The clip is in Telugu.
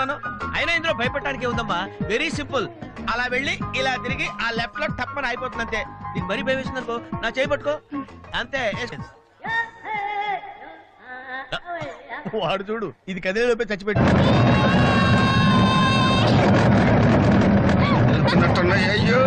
అనుకున్నాను. అయినా ఇందులో భయపడటానికి ఉందమ్మా, వెరీ సింపుల్. అలా వెళ్ళి ఇలా తిరిగి ఆ లెఫ్ట్ లో టప్పని అయిపోతుంది అంతే. నీకు మరీ భయం వేసింది అనుకో, నా చేయి పట్టుకో అంతే. వాడు చూడు, ఇది కదిలే లోపే చచ్చిపెట్టు. అయ్యో